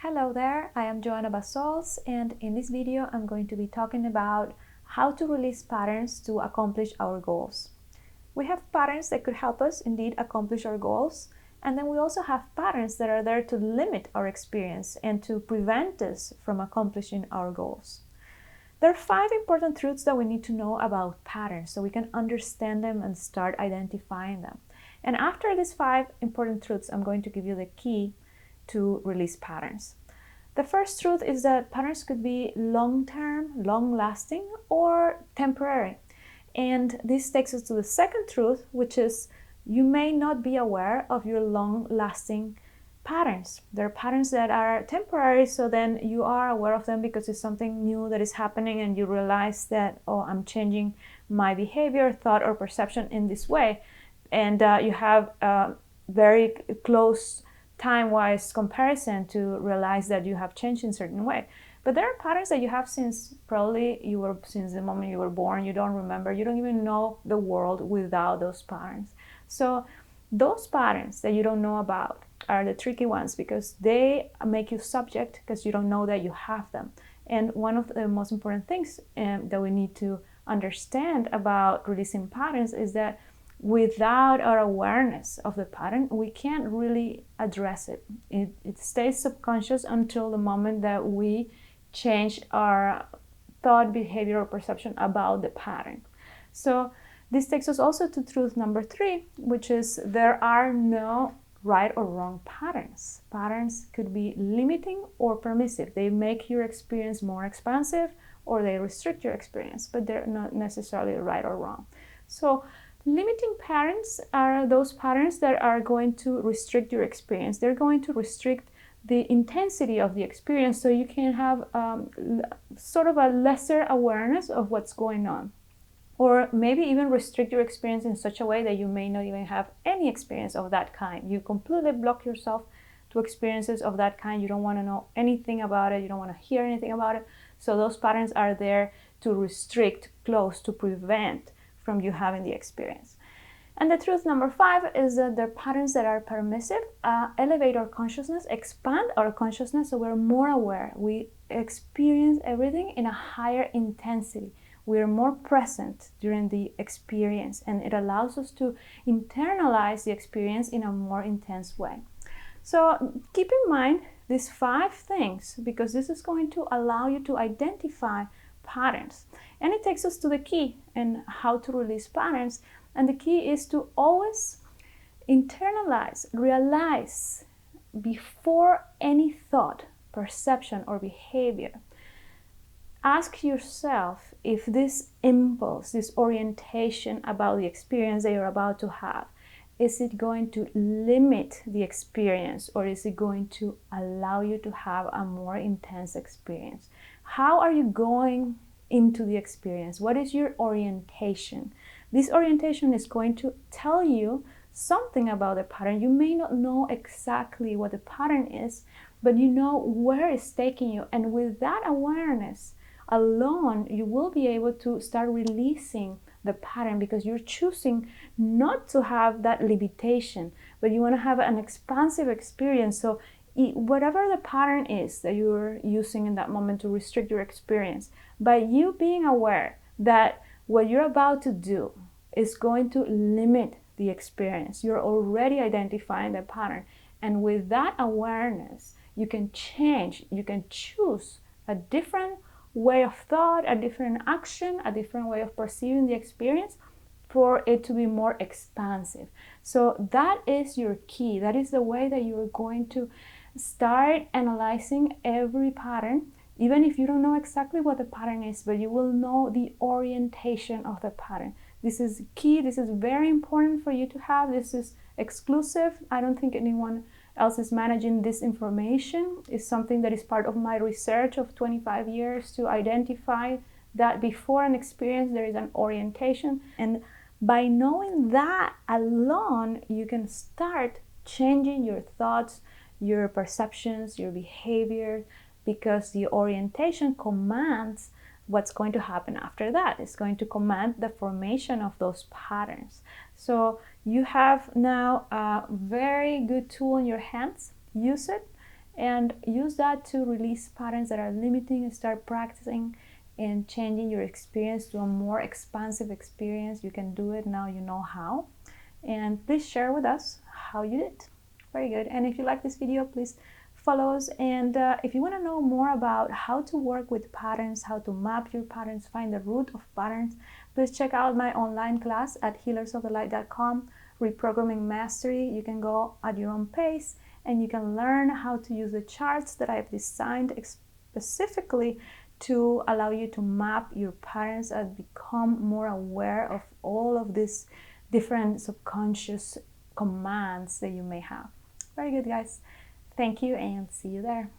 Hello there, I am Joanna Basols, and in this video I'm going to be talking about how to release patterns to accomplish our goals. We have patterns that could help us indeed accomplish our goals, and then we also have patterns that are there to limit our experience and to prevent us from accomplishing our goals. There are 5 important truths that we need to know about patterns so we can understand them and start identifying them. And after these 5 important truths, I'm going to give you the key to release patterns. The first truth is that patterns could be long-term, long-lasting, or temporary. And this takes us to the second truth, which is you may not be aware of your long-lasting patterns. There are patterns that are temporary, so then you are aware of them because it's something new that is happening and you realize that, oh, I'm changing my behavior, thought, or perception in this way. And you have a very close time-wise comparison to realize that you have changed in a certain way. But there are patterns that you have since since the moment you were born. You don't remember, you don't even know the world without those patterns. So those patterns that you don't know about are the tricky ones because they make you subject because you don't know that you have them. And one of the most important things that we need to understand about releasing patterns is that without our awareness of the pattern, we can't really address it. It stays subconscious until the moment that we change our thought, behavior, or perception about the pattern. So this takes us also to truth number 3, which is there are no right or wrong patterns. Patterns could be limiting or permissive. They make your experience more expansive or they restrict your experience, but they're not necessarily right or wrong. So limiting patterns are those patterns that are going to restrict your experience. They're going to restrict the intensity of the experience so you can have sort of a lesser awareness of what's going on. Or maybe even restrict your experience in such a way that you may not even have any experience of that kind. You completely block yourself to experiences of that kind. You don't want to know anything about it. You don't want to hear anything about it. So those patterns are there to restrict, close, to prevent from you having the experience. And the truth number 5 is that the patterns that are permissive elevate our consciousness, expand our consciousness, so we're more aware. We experience everything in a higher intensity. We are more present during the experience, and it allows us to internalize the experience in a more intense way. So keep in mind these 5 things because this is going to allow you to identify patterns. And it takes us to the key and how to release patterns. And the key is to always internalize, realize before any thought, perception, or behavior. Ask yourself if this impulse, this orientation about the experience that you're about to have, is it going to limit the experience or is it going to allow you to have a more intense experience? How are you going into the experience? What is your orientation? This orientation is going to tell you something about the pattern. You may not know exactly what the pattern is, but you know where it's taking you. And with that awareness alone, you will be able to start releasing the pattern because you're choosing not to have that limitation, but you want to have an expansive experience. So whatever the pattern is that you're using in that moment to restrict your experience, by you being aware that what you're about to do is going to limit the experience, you're already identifying the pattern. And with that awareness, you can change, you can choose a different way of thought, a different action, a different way of perceiving the experience for it to be more expansive. So that is your key. That is the way that you're going to start analyzing every pattern, even if you don't know exactly what the pattern is, but you will know the orientation of the pattern. This is key. This is very important for you to have. This is exclusive. I don't think anyone else is managing this information. It's something that is part of my research of 25 years to identify that before an experience there is an orientation. And by knowing that alone, you can start changing your thoughts, your perceptions, your behavior, because the orientation commands what's going to happen after that. It's going to command the formation of those patterns. So you have now a very good tool in your hands. Use it and use that to release patterns that are limiting and start practicing and changing your experience to a more expansive experience. You can do it now, you know how. And please share with us how you did. Very good. And if you like this video, please follow us. And if you want to know more about how to work with patterns, how to map your patterns, find the root of patterns, please check out my online class at healersofthelight.com, Reprogramming Mastery. You can go at your own pace and you can learn how to use the charts that I've designed specifically to allow you to map your patterns and become more aware of all of these different subconscious commands that you may have. Very good, guys. Thank you and see you there.